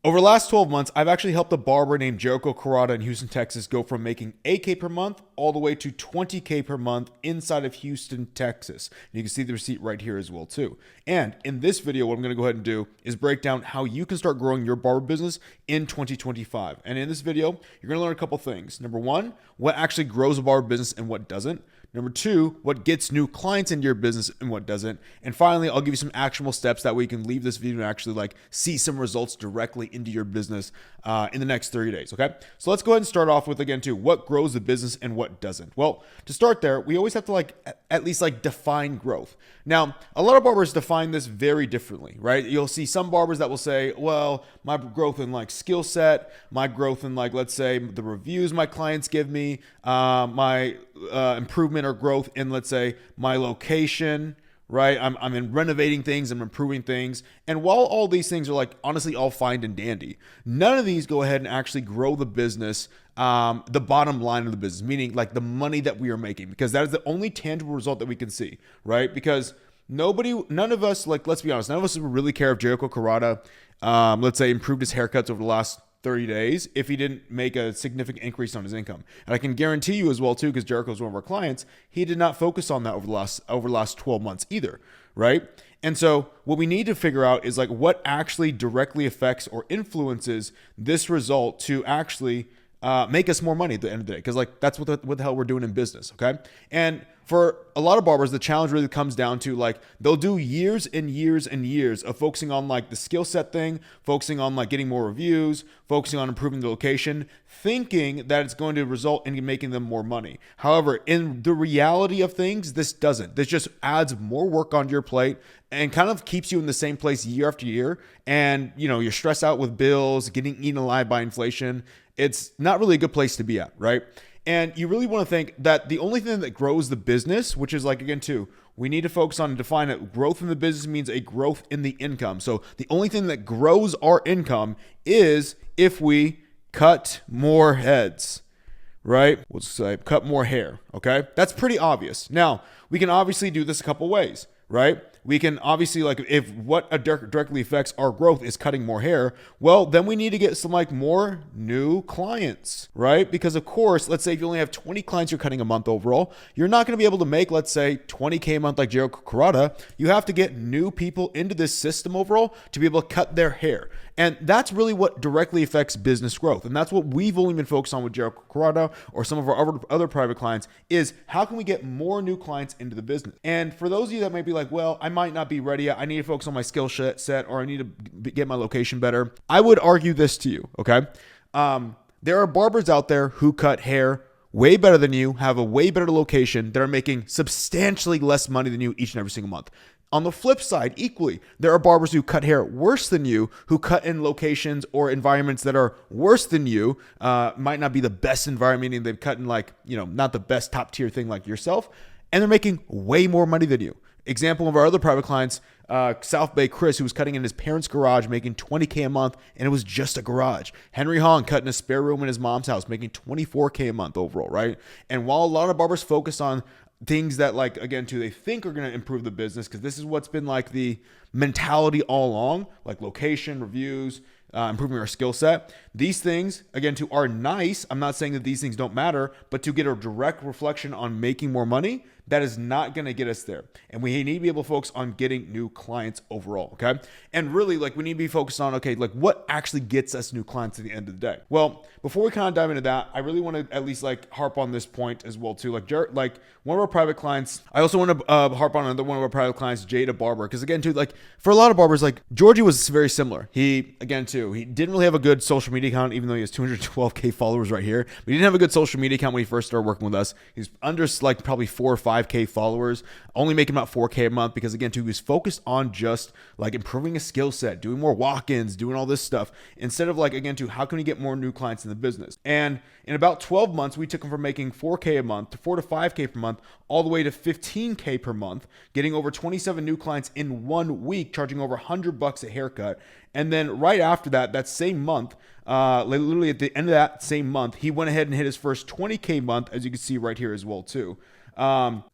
Over the last 12 months, I've actually helped a barber named Jericho Carrata in Houston, Texas go from making 8K per month all the way to 20K per month inside of Houston, Texas. And you can see the receipt right here as well too. And in this video, what I'm going to go ahead and do is break down how you can start growing your barber business in 2025. And in this video, you're going to learn a couple things. Number one, what actually grows a barber business and what doesn't. Number two, what gets new clients into your business and what doesn't. And finally, I'll give you some actionable steps that way you can leave this video and actually see some results directly into your business in the next 30 days. Okay. So let's go ahead and start off with, again, what grows the business and what doesn't. Well, to start there, we always have to at least define growth. Now, a lot of barbers define this very differently, right? You'll see some barbers that will say, well, my growth in skill set, my growth in let's say the reviews my clients give me, my improvement or growth in, let's say, my location, right? I'm in renovating things, I'm improving things. And while all these things are honestly all fine and dandy, none of these go ahead and actually grow the business, the bottom line of the business, meaning the money that we are making, because that is the only tangible result that we can see, right? Because none of us, let's be honest, none of us really care if Jericho Carrata, let's say, improved his haircuts over the last 30 days if he didn't make a significant increase on his income. And I can guarantee you as well too, because Jericho is one of our clients, he did not focus on that over the last 12 months either, right? And so what we need to figure out is what actually directly affects or influences this result to actually make us more money at the end of the day, because that's what the hell we're doing in business, okay? And for a lot of barbers, the challenge really comes down to they'll do years and years and years of focusing on the skill set thing, focusing on getting more reviews, focusing on improving the location, thinking that it's going to result in making them more money. However, in the reality of things, this doesn't. This just adds more work onto your plate and kind of keeps you in the same place year after year. And you're stressed out with bills, getting eaten alive by inflation. It's not really a good place to be at, right? And you really want to think that the only thing that grows the business, which is again too, we need to focus on and define that growth in the business means a growth in the income. So the only thing that grows our income is if we cut more heads, right? We'll say cut more hair, okay? That's pretty obvious. Now, we can obviously do this a couple ways, right? We can obviously, if what directly affects our growth is cutting more hair, well, then we need to get some more new clients, right? Because of course, let's say if you only have 20 clients you're cutting a month overall, you're not going to be able to make, let's say, 20K a month like Jericho Carrata. You have to get new people into this system overall to be able to cut their hair. And that's really what directly affects business growth. And that's what we've only been focused on with Jericho Carrata or some of our other private clients is how can we get more new clients into the business? And for those of you that might be well, I might not be ready yet. I need to focus on my skill set or I need to get my location better. I would argue this to you, okay? There are barbers out there who cut hair way better than you, have a way better location, that are making substantially less money than you each and every single month. On the flip side, equally, there are barbers who cut hair worse than you, who cut in locations or environments that are worse than you, might not be the best environment, meaning they've cut in not the best top tier thing like yourself, and they're making way more money than you. Example of our other private clients, South Bay Chris, who was cutting in his parents' garage, making 20K a month, and it was just a garage. Henry Hong cutting a spare room in his mom's house, making 24K a month overall, right? And while a lot of barbers focus on things that again too, they think are going to improve the business, because this is what's been the mentality all along, location, reviews, improving our skill set. These things, again, too, are nice. I'm not saying that these things don't matter, but to get a direct reflection on making more money, that is not going to get us there. And we need to be able to focus on getting new clients overall, okay? And really, we need to be focused on, okay, what actually gets us new clients at the end of the day? Well, before we kind of dive into that, I really want to at least harp on this point as well too. One of our private clients, I also want to harp on another one of our private clients, Jada Barber, because again too, for a lot of barbers, Georgie was very similar. He, again too, he didn't really have a good social media account, even though he has 212K followers right here. But he didn't have a good social media account when he first started working with us. He's under probably 4 or 5K followers, only making about 4K a month, because again too, he was focused on just improving a skill set, doing more walk-ins, doing all this stuff, instead of again too, how can we get more new clients in the business? And in about 12 months, we took him from making 4K a month to 4 to 5K per month, all the way to 15K per month, getting over 27 new clients in 1 week, charging over $100 a haircut. And then right after that, that same month, literally at the end of that same month, he went ahead and hit his first 20K month, as you can see right here as well too. Got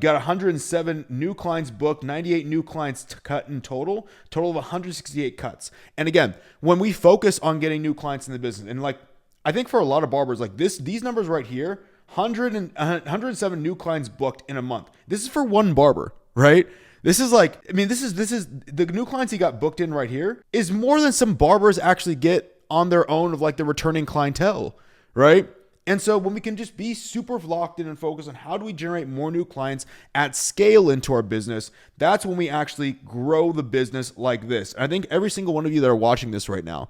107 new clients booked, 98 new clients cut in total of 168 cuts. And again, when we focus on getting new clients in the business, and like, I think for a lot of barbers, like these numbers right here, 107 new clients booked in a month. This is for one barber, right? This is like, I mean, this is the new clients he got booked in right here is more than some barbers actually get on their own of like the returning clientele, right? And so when we can just be super locked in and focus on how do we generate more new clients at scale into our business, that's when we actually grow the business like this. And I think every single one of you that are watching this right now,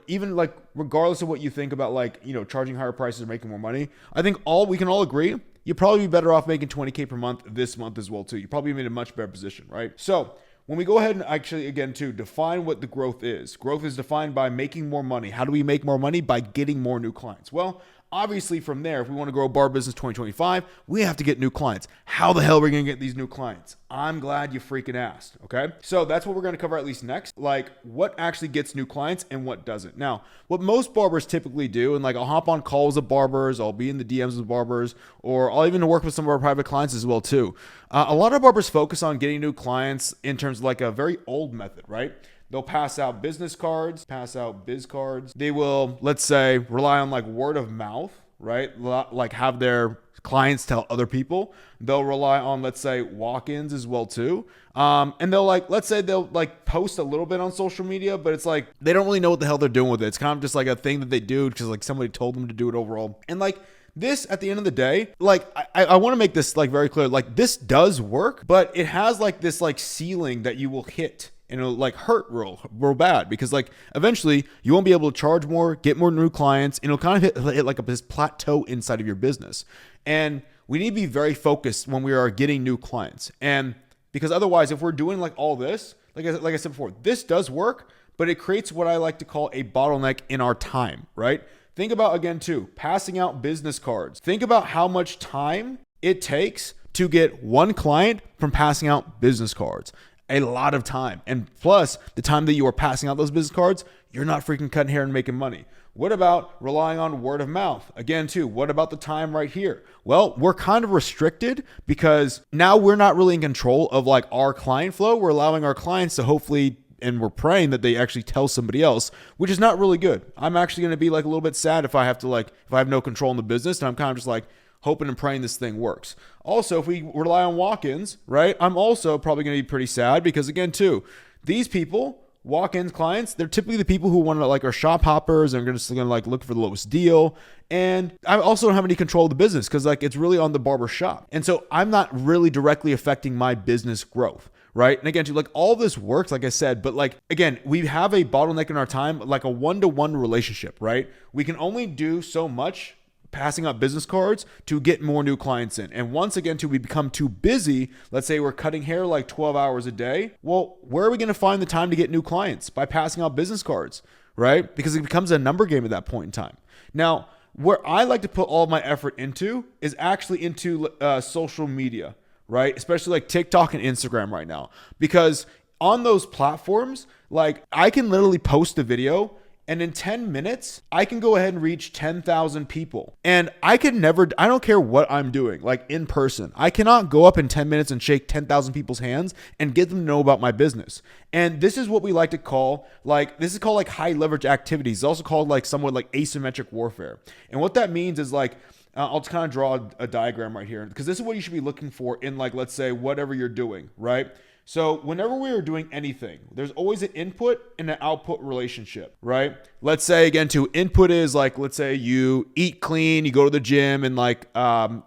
even like regardless of what you think about like, charging higher prices or making more money, I think we can all agree you'd probably be better off making 20K per month this month as well too. You're probably in a much better position, right? So when we go ahead and actually, again, to define what the growth is defined by making more money. How do we make more money? By getting more new clients. Well, obviously from there, if we want to grow bar business 2025, we have to get new clients. How the hell are we going to get these new clients? I'm glad you freaking asked. Okay. So that's what we're going to cover at least next, like what actually gets new clients and what doesn't. Now, what most barbers typically do, and like I'll hop on calls with barbers, I'll be in the DMs with barbers, or I'll even work with some of our private clients as well too. A lot of barbers focus on getting new clients in terms of like a very old method, right? They'll pass out business cards, pass out biz cards. They will, let's say, rely on like word of mouth, right? Like have their clients tell other people. They'll rely on, let's say, walk-ins as well too. And they'll let's say they'll like post a little bit on social media, but it's like, they don't really know what the hell they're doing with it. It's kind of just like a thing that they do because like somebody told them to do it overall. And like, this, at the end of the day, like I want to make this like very clear, like this does work, but it has like this like ceiling that you will hit and it'll like hurt real bad because like eventually you won't be able to charge more, get more new clients, and it'll kind of hit like this plateau inside of your business. And we need to be very focused when we are getting new clients. And because otherwise, if we're doing like all this, like I said before, this does work, but it creates what I like to call a bottleneck in our time, right? Think about, again, too, passing out business cards. Think about how much time it takes to get one client from passing out business cards. A lot of time. And plus, the time that you are passing out those business cards, you're not freaking cutting hair and making money. What about relying on word of mouth? Again, too, what about the time right here? Well, we're kind of restricted because now we're not really in control of like our client flow. We're allowing our clients to hopefully, and we're praying that they actually tell somebody else, which is not really good. I'm actually going to be like a little bit sad if I have no control in the business, and I'm kind of just like hoping and praying this thing works. Also, if we rely on walk-ins, right, I'm also probably going to be pretty sad because, again, too, these people, walk-in clients, they're typically the people who want to like are shop hoppers and are just going to like look for the lowest deal. And I also don't have any control of the business because like it's really on the barber shop. And so I'm not really directly affecting my business growth. Right. And again, too, like all this works, like I said, but like, again, we have a bottleneck in our time, like a one-to-one relationship, right? We can only do so much passing out business cards to get more new clients in. And once again, we become too busy. Let's say we're cutting hair like 12 hours a day. Well, where are we going to find the time to get new clients? By passing out business cards, right? Because it becomes a number game at that point in time. Now, where I like to put all of my effort into is actually into social media, right? Especially like TikTok and Instagram right now, because on those platforms, like I can literally post a video and in 10 minutes, I can go ahead and reach 10,000 people. And I don't care what I'm doing, like in person. I cannot go up in 10 minutes and shake 10,000 people's hands and get them to know about my business. And this is what we like to call, this is called high leverage activities. It's also called somewhat like asymmetric warfare. And what that means is I'll just kind of draw a diagram right here because this is what you should be looking for in let's say whatever you're doing, right? So whenever we are doing anything, there's always an input and an output relationship, right? Let's say again, input is let's say you eat clean, you go to the gym and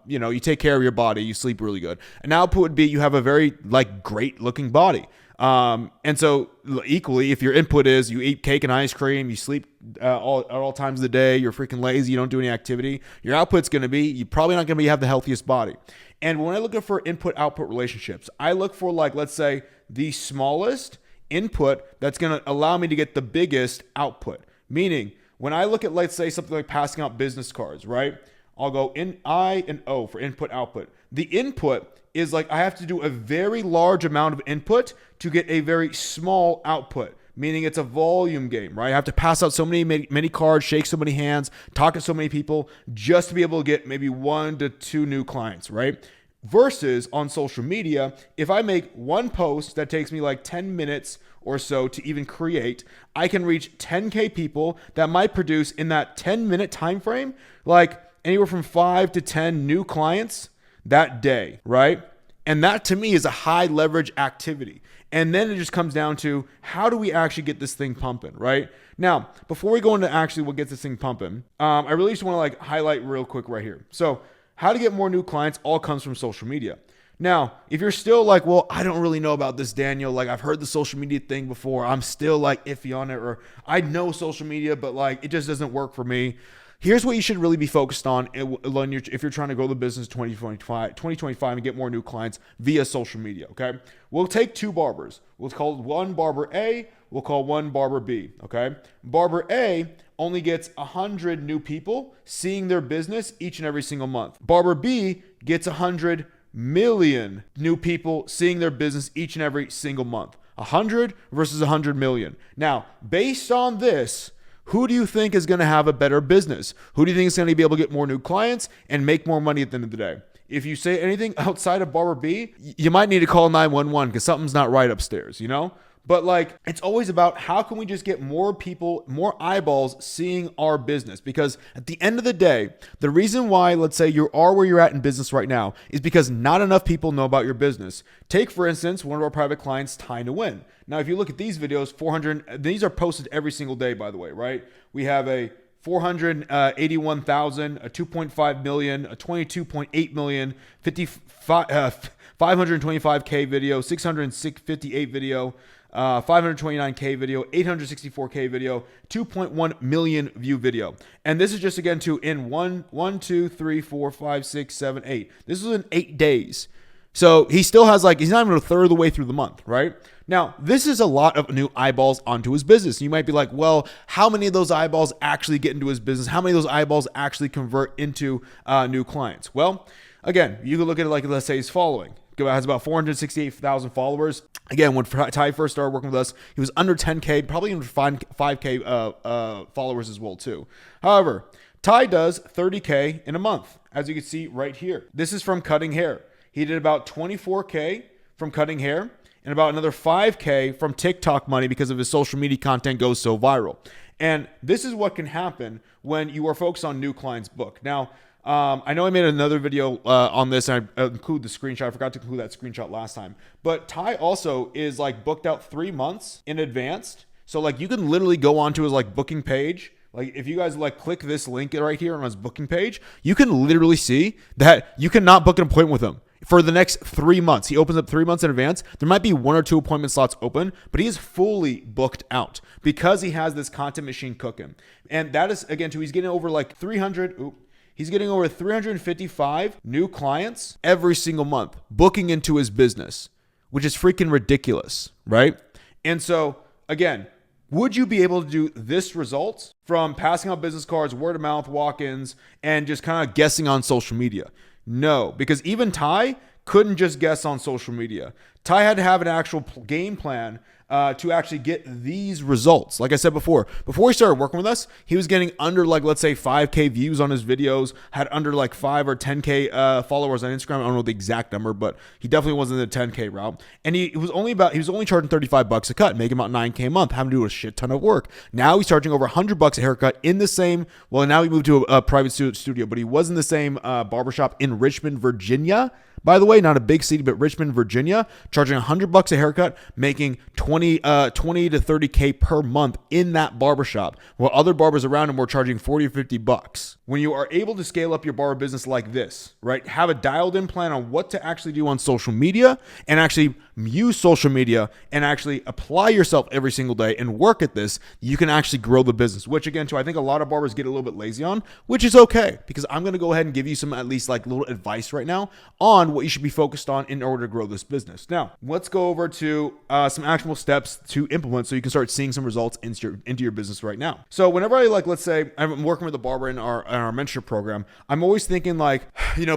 you take care of your body, you sleep really good. An output would be you have a very great looking body. And so equally, if your input is you eat cake and ice cream, you sleep at all times of the day, you're freaking lazy, you don't do any activity, your output's going to be, you're probably not going to have the healthiest body. And when I look for input-output relationships, I look for let's say the smallest input that's going to allow me to get the biggest output. Meaning when I look at, let's say something like passing out business cards, right? I'll go in I and O for input-output. The input is I have to do a very large amount of input to get a very small output, meaning it's a volume game, right? I have to pass out so many cards, shake so many hands, talk to so many people just to be able to get maybe 1 to 2 new clients, right? Versus on social media, if I make one post that takes me like 10 minutes or so to even create, I can reach 10K people that might produce in that 10-minute time frame, like anywhere from 5 to 10 new clients that day, right? And that to me is a high leverage activity. And then it just comes down to how do we actually get this thing pumping, right? Now, before we go into actually what gets this thing pumping, I really just want to like highlight real quick right here. So how to get more new clients all comes from social media. Now, if you're still like, well, I don't really know about this, Daniel. Like I've heard the social media thing before. I'm still like iffy on it, or I know social media, but like it just doesn't work for me. Here's what you should really be focused on if you're trying to grow the business 2025 and get more new clients via social media, okay? We'll take two barbers. We'll call one barber A. We'll call one barber B, okay? Barber A only gets 100 new people seeing their business each and every single month. Barber B gets 100 million new people seeing their business each and every single month. 100 versus 100 million. Now, based on this, who do you think is going to have a better business? Who do you think is going to be able to get more new clients and make more money at the end of the day? If you say anything outside of Barber B, you might need to call 911 because something's not right upstairs, you know? But like, it's always about how can we just get more people, more eyeballs seeing our business? Because at the end of the day, the reason why, let's say you are where you're at in business right now is because not enough people know about your business. Take, for instance, one of our private clients, Time to Win. Now, if you look at these videos, 400, these are posted every single day, by the way, right? We have a 481,000, a 2.5 million, a 22.8 million, 525K video, 658 video, 529K video, 864K video, 2.1 million view video. And this is just again in 1, 2, 3, 4, 5, 6, 7, 8. This is in 8 days. So he still has he's not even a third of the way through the month, right? Now, this is a lot of new eyeballs onto his business. You might be like, well, how many of those eyeballs actually get into his business? How many of those eyeballs actually convert into new clients? Well, again, you can look at it like, let's say his following. It has about 468,000 followers. Again, when Ty first started working with us, he was under 10K, probably under 5K followers as well too. However, Ty does 30K in a month, as you can see right here. This is from cutting hair. He did about 24K from cutting hair and about another 5K from TikTok money because of his social media content goes so viral. And this is what can happen when you are focused on new clients book. Now, I know I made another video on this, and I include the screenshot. I forgot to include that screenshot last time. But Ty also is booked out 3 months in advance. So you can literally go onto his booking page. If you guys click this link right here on his booking page, you can literally see that you cannot book an appointment with him for the next 3 months. He opens up 3 months in advance. There might be 1 or 2 appointment slots open, but he is fully booked out because he has this content machine cooking. And that is, again, he's getting over 300. He's getting over 355 new clients every single month booking into his business, which is freaking ridiculous, right? And so, again, would you be able to do this result from passing out business cards, word of mouth, walk-ins, and just kind of guessing on social media? No, because even Ty couldn't just guess on social media. Ty had to have an actual game plan to actually get these results. Like I said before he started working with us, he was getting under let's say 5K views on his videos, had under 5 or 10K followers on Instagram. I don't know the exact number, but he definitely wasn't in the 10K route. And he was only charging $35 a cut, making about 9K a month, having to do a shit ton of work. Now he's charging over $100 a haircut in the same, now he moved to a private studio, but he was in the same barbershop in Richmond, Virginia. By the way, not a big city, but Richmond, Virginia, charging $100 a haircut, making 20 to 30K per month in that barbershop, while other barbers around him were charging 40 or $50. When you are able to scale up your barber business like this, right, have a dialed in plan on what to actually do on social media and actually use social media and actually apply yourself every single day and work at this, you can actually grow the business, which again, too, I think a lot of barbers get a little bit lazy on, which is okay, because I'm going to go ahead and give you some at least little advice right now on what you should be focused on in order to grow this business. Now, let's go over to some actionable steps to implement so you can start seeing some results into your business right now. So whenever I let's say I'm working with a barber in our mentorship program, I'm always thinking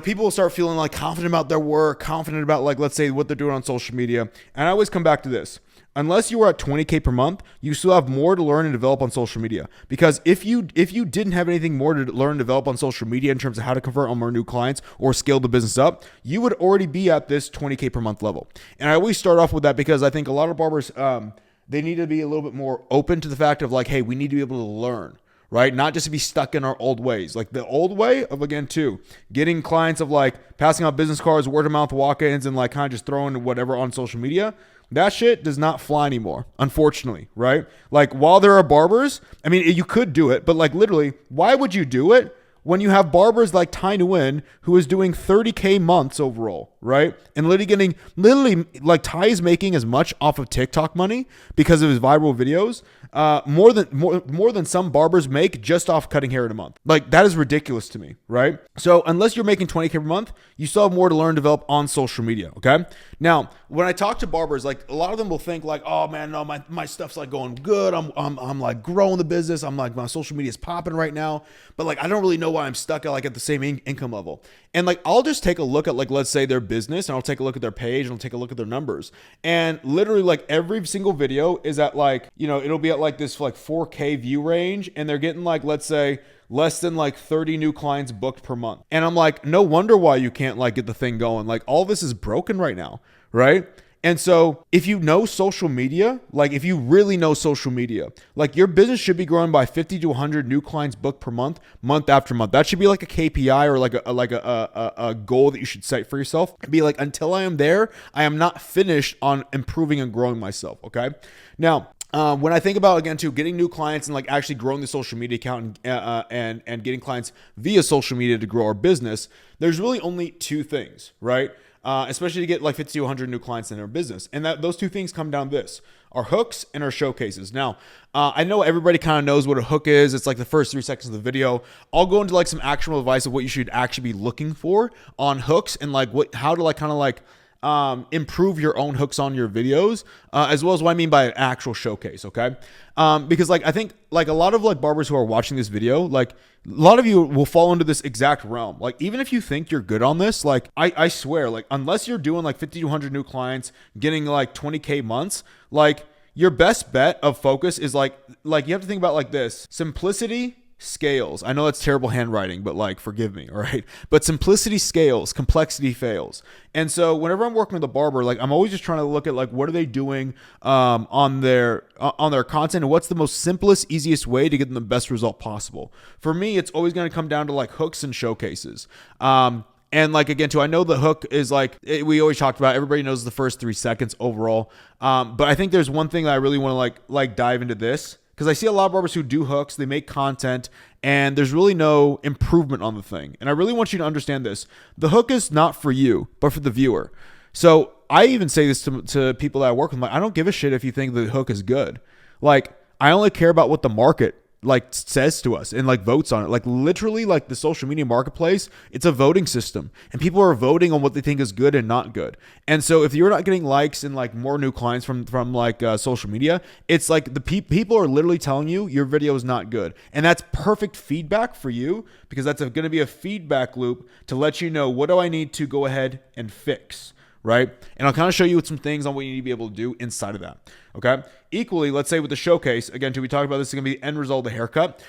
people will start feeling confident about their work, confident about let's say what they're doing on social media. And I always come back to this. unless you were at 20K per month, you still have more to learn and develop on social media. Because if you didn't have anything more to learn and develop on social media in terms of how to convert on more new clients or scale the business up, you would already be at this 20K per month level. And I always start off with that because I think a lot of barbers, they need to be a little bit more open to the fact of like, hey, we need to be able to learn, right? Not just to be stuck in our old ways. Like the old way of, again, too, getting clients of like passing out business cards, word of mouth walk-ins, and like kind of just throwing whatever on social media. That shit does not fly anymore, unfortunately, right? Like while there are barbers, I mean, you could do it, but like literally, why would you do it when you have barbers like Ty Nguyen, who is doing 30K months overall, right? And literally like Ty is making as much off of TikTok money because of his viral videos, more than some barbers make just off cutting hair in a month. Like that is ridiculous to me, right? So unless you're making 20K per month, you still have more to learn and develop on social media, okay? Now, when I talk to barbers, like a lot of them will think like, oh man, no, my stuff's like going good. I'm like growing the business. I'm like, my social media is popping right now, but like I don't really know why I'm stuck at the same income level. And like I'll just take a look at like, let's say their business, and I'll take a look at their page, and I'll take a look at their numbers. And literally like every single video is at like, it'll be at like this like 4K view range, and they're getting like, let's say, less than like 30 new clients booked per month. And I'm like, no wonder why you can't like get the thing going. Like all this is broken right now, right? And so if you know social media, like if you really know social media, like your business should be growing by 50 to 100 new clients booked per month, month after month. That should be like a KPI or like a goal that you should set for yourself. Be like, until I am there, I am not finished on improving and growing myself. Okay. Now, when I think about, again, too, getting new clients and like actually growing the social media account and getting clients via social media to grow our business, there's really only two things, right? Especially to get like 50 to 100 new clients in our business. And those two things come down to this: our hooks and our showcases. Now, I know everybody kind of knows what a hook is. It's like the first 3 seconds of the video. I'll go into like some actionable advice of what you should actually be looking for on hooks and like how to like kind of like improve your own hooks on your videos, as well as what I mean by an actual showcase. Okay. Because like, I think like a lot of like barbers who are watching this video, like a lot of you will fall into this exact realm. Like, even if you think you're good on this, like I swear, like unless you're doing like 50 to 100 new clients, getting like 20K months, like your best bet of focus is like you have to think about like this: simplicity scales. I know that's terrible handwriting, but like, forgive me. All right. But simplicity scales, complexity fails. And so whenever I'm working with a barber, like I'm always just trying to look at like, what are they doing on their content, and what's the most simplest, easiest way to get them the best result possible. For me, it's always going to come down to like hooks and showcases. And like, again, too, I know the hook is like, we always talked about, everybody knows the first 3 seconds overall. But I think there's one thing that I really want to like dive into this, because I see a lot of barbers who do hooks, they make content, and there's really no improvement on the thing. And I really want you to understand this: the hook is not for you, but for the viewer. So I even say this to people that I work with. Like, I don't give a shit if you think the hook is good. Like, I only care about what the market like says to us and like votes on it. Like literally, like the social media marketplace, it's a voting system, and people are voting on what they think is good and not good. And so if you're not getting likes and like more new clients from like social media, it's like the people are literally telling you your video is not good. And that's perfect feedback for you, because that's going to be a feedback loop to let you know, what do I need to go ahead and fix, right? And I'll kind of show you some things on what you need to be able to do inside of that. Okay. Equally, let's say with the showcase, again, we talked about this is going to be the end result of the haircut.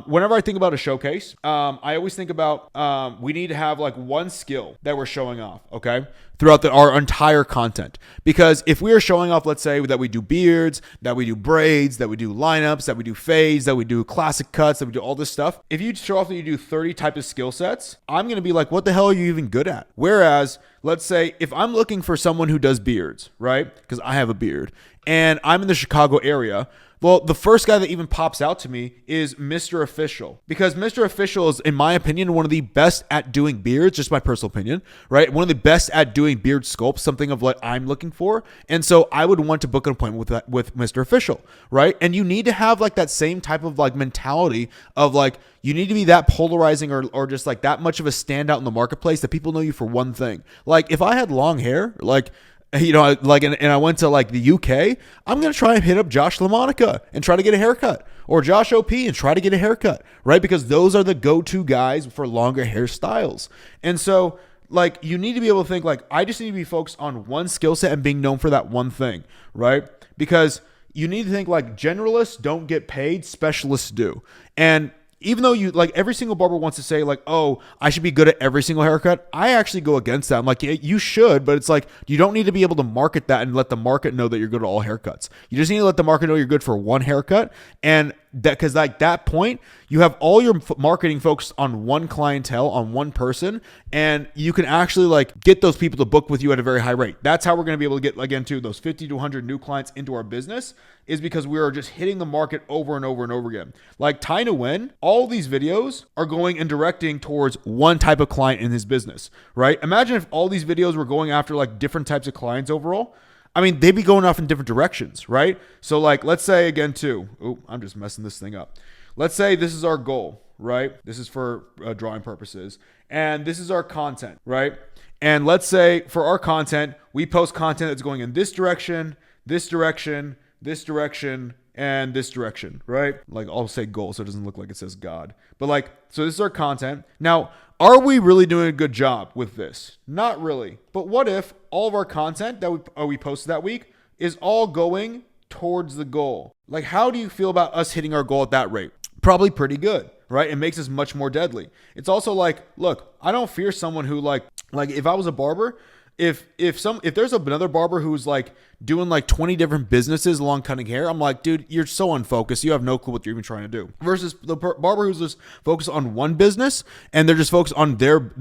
Whenever I think about a showcase, I always think about we need to have like one skill that we're showing off, okay, throughout our entire content. Because if we are showing off, let's say that we do beards, that we do braids, that we do lineups, that we do fades, that we do classic cuts, that we do all this stuff, if you show off that you do 30 types of skill sets, I'm going to be like, what the hell are you even good at? Whereas, let's say if I'm looking for someone who does beards, right? Because I have a beard, and I'm in the Chicago area, well, the first guy that even pops out to me is Mr. Official, because Mr. Official is, in my opinion, one of the best at doing beards, just my personal opinion, right? One of the best at doing beard sculpt, something of what I'm looking for. And so I would want to book an appointment with Mr. Official, right? And you need to have like that same type of like mentality of like, you need to be that polarizing or just like that much of a standout in the marketplace that people know you for one thing. Like if I had long hair, like, you know, like, and I went to like the UK, I'm going to try and hit up Josh LaMonica and try to get a haircut, or Josh OP and try to get a haircut, right? Because those are the go-to guys for longer hairstyles. And so like, you need to be able to think like, I just need to be focused on one skill set and being known for that one thing, right? Because you need to think like generalists don't get paid, specialists do. And even though you like every single barber wants to say like, oh, I should be good at every single haircut, I actually go against that. I'm like, yeah, you should, but it's like you don't need to be able to market that and let the market know that you're good at all haircuts. You just need to let the market know you're good for one haircut, and that because like that point you have all your marketing focused on one clientele, on one person, and you can actually like get those people to book with you at a very high rate. That's how we're going to be able to get again to those 50 to 100 new clients into our business, is because we are just hitting the market over and over and over again. Like Ty Nguyen, all these videos are going and directing towards one type of client in his business, right? Imagine if all these videos were going after like different types of clients overall. I mean, they'd be going off in different directions, right? So like, let's say again too, oh, I'm just messing this thing up. Let's say this is our goal, right? This is for drawing purposes. And this is our content, right? And let's say for our content, we post content that's going in this direction, this direction, this direction, and this direction, right? Like I'll say goal so it doesn't look like it says God. But like, so this is our content. Now, are we really doing a good job with this? Not really. But what if all of our content that we posted that week is all going towards the goal? Like, how do you feel about us hitting our goal at that rate? Probably pretty good, right? It makes us much more deadly. It's also like, look, I don't fear someone who like if I was a barber, if there's another barber who's like doing like 20 different businesses along cutting hair, I'm like, dude, you're so unfocused. You have no clue what you're even trying to do. Versus the barber who's just focused on one business and they're just focused on their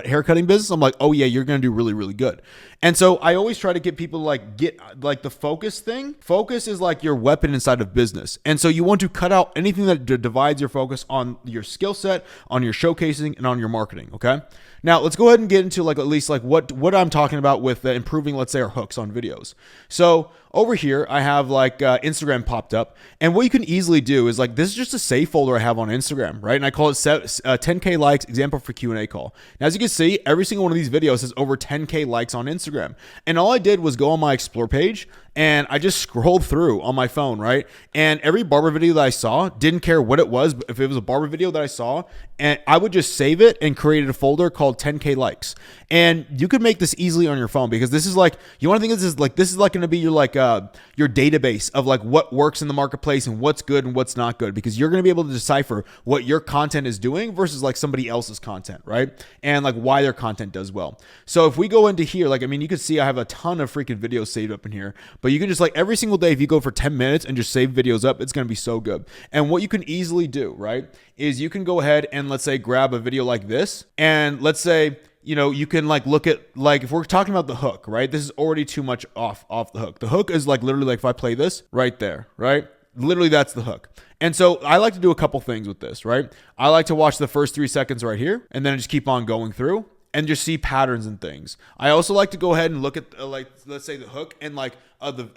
hair cutting business. I'm like, oh yeah, you're going to do really, really good. And so I always try to get people to like get like the focus thing. Focus is like your weapon inside of business. And so you want to cut out anything that divides your focus on your skill set, on your showcasing, and on your marketing. Okay. Now let's go ahead and get into like at least like what I'm talking about with improving, let's say, our hooks on videos. So over here, I have like Instagram popped up, and what you can easily do is like, this is just a save folder I have on Instagram, right? And I call it 10K likes example for Q&A call. Now, as you can see, every single one of these videos has over 10K likes on Instagram. And all I did was go on my explore page and I just scrolled through on my phone, right? And every barber video that I saw, didn't care what it was, but if it was a barber video that I saw, and I would just save it and create a folder called 10K likes. And you could make this easily on your phone, because this is like, you want to think this is like going to be your like your database of like what works in the marketplace and what's good and what's not good, because you're going to be able to decipher what your content is doing versus like somebody else's content, right? And like why their content does well. So if we go into here, like, I mean, you can see I have a ton of freaking videos saved up in here, but you can just like every single day, if you go for 10 minutes and just save videos up, it's going to be so good. And what you can easily do, right, is you can go ahead and let's say grab a video like this, and let's say, you know, you can like look at like, if we're talking about the hook, right? This is already too much off the hook. The hook is like literally like if I play this right there, right? Literally that's the hook. And so I like to do a couple things with this, right? I like to watch the first 3 seconds right here and then just keep on going through and just see patterns and things. I also like to go ahead and look at like, let's say the hook and like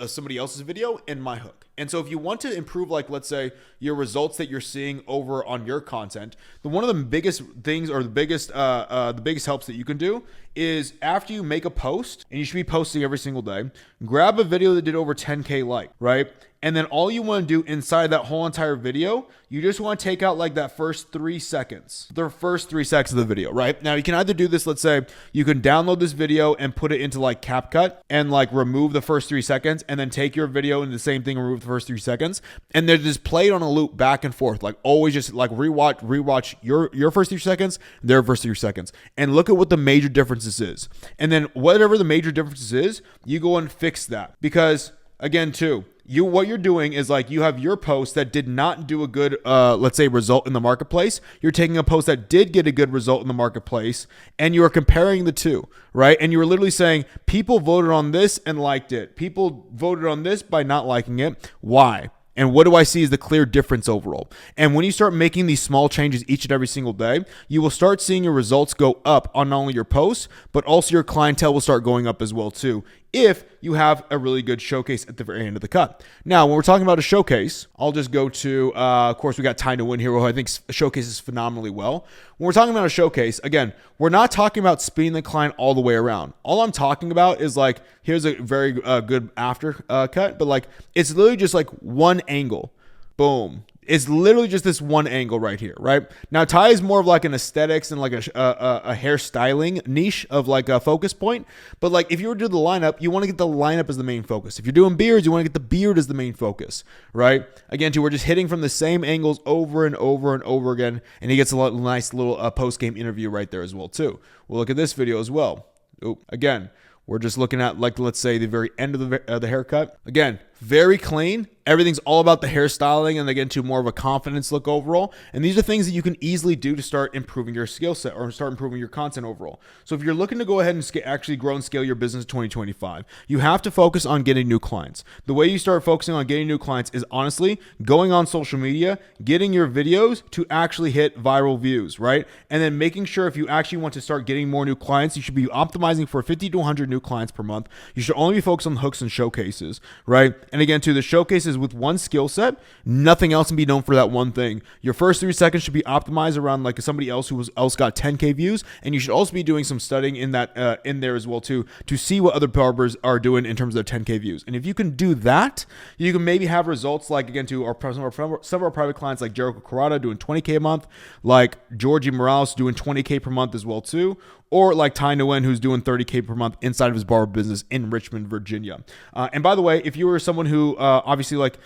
somebody else's video and my hook. And so if you want to improve, like, let's say your results that you're seeing over on your content, one of the biggest things, or the biggest helps that you can do is after you make a post, and you should be posting every single day, grab a video that did over 10K like, right? And then all you want to do inside that whole entire video, you just want to take out like that first 3 seconds, the first 3 seconds of the video, right? Now you can either do this, let's say you can download this video and put it into like CapCut and like remove the first 3 seconds, and then take your video and the same thing, remove the first 3 seconds, and then just play it on a loop back and forth, like always just like rewatch your first 3 seconds, their first 3 seconds, and look at what the major differences is. And then whatever the major differences is, you go and fix that. Because again too, what you're doing is like, you have your post that did not do a good, let's say, result in the marketplace. You're taking a post that did get a good result in the marketplace, and you are comparing the two, right? And you were literally saying, people voted on this and liked it. People voted on this by not liking it. Why? And what do I see is the clear difference overall? And when you start making these small changes each and every single day, you will start seeing your results go up on not only your posts, but also your clientele will start going up as well too, if you have a really good showcase at the very end of the cut. Now, when we're talking about a showcase, I'll just go to, of course, we got Ty Nguyen here, who I think showcases phenomenally well. When we're talking about a showcase, again, we're not talking about spinning the client all the way around. All I'm talking about is like, here's a very good after cut, but like, it's literally just like one angle. Boom. It's literally just this one angle right here, right? Now, tie is more of like an aesthetics and like a hairstyling niche of like a focus point. But like if you were to do the lineup, you want to get the lineup as the main focus. If you're doing beards, you want to get the beard as the main focus, right? Again, too, we're just hitting from the same angles over and over and over again. And he gets a nice little post-game interview right there as well, too. We'll look at this video as well. Again, we're just looking at, like, let's say the very end of the haircut. Again, very clean. Everything's all about the hairstyling and again to more of a confidence look overall. And these are things that you can easily do to start improving your skill set or start improving your content overall. So if you're looking to go ahead and actually grow and scale your business in 2025, you have to focus on getting new clients. The way you start focusing on getting new clients is honestly going on social media, getting your videos to actually hit viral views, right? And then making sure if you actually want to start getting more new clients, you should be optimizing for 50 to 100 new clients per month. You should only be focused on hooks and showcases, right? And again, too, the showcases with one skill set, nothing else can be known for that one thing. Your first 3 seconds should be optimized around like somebody else who else got 10K views, and you should also be doing some studying in that in there as well too to see what other barbers are doing in terms of their 10K views. And if you can do that, you can maybe have results like again to some of our private clients like Jericho Corrada doing 20K a month, like Georgie Morales doing 20K per month as well too. Or like Ty Nguyen, who's doing 30K per month inside of his barber business in Richmond, Virginia. And by the way, if you were someone who obviously like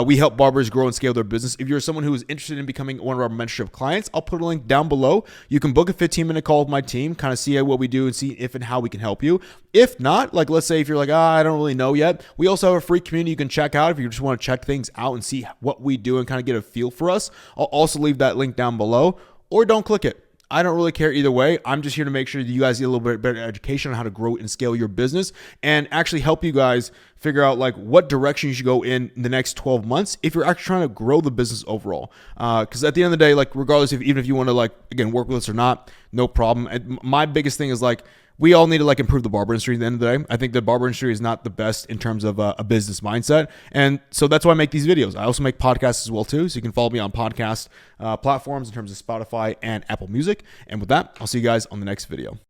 we help barbers grow and scale their business. If you're someone who is interested in becoming one of our mentorship clients, I'll put a link down below. You can book a 15-minute call with my team, kind of see what we do and see if and how we can help you. If not, like let's say if you're like, I don't really know yet, we also have a free community you can check out if you just want to check things out and see what we do and kind of get a feel for us. I'll also leave that link down below, or don't click it. I don't really care either way. I'm just here to make sure that you guys get a little bit better education on how to grow and scale your business and actually help you guys figure out like what direction you should go in the next 12 months if you're actually trying to grow the business overall. Because at the end of the day, like regardless of even if you want to like, again, work with us or not, no problem. And my biggest thing is like, we all need to like improve the barber industry at the end of the day. I think the barber industry is not the best in terms of a business mindset. And so that's why I make these videos. I also make podcasts as well too. So you can follow me on podcast platforms in terms of Spotify and Apple Music. And with that, I'll see you guys on the next video.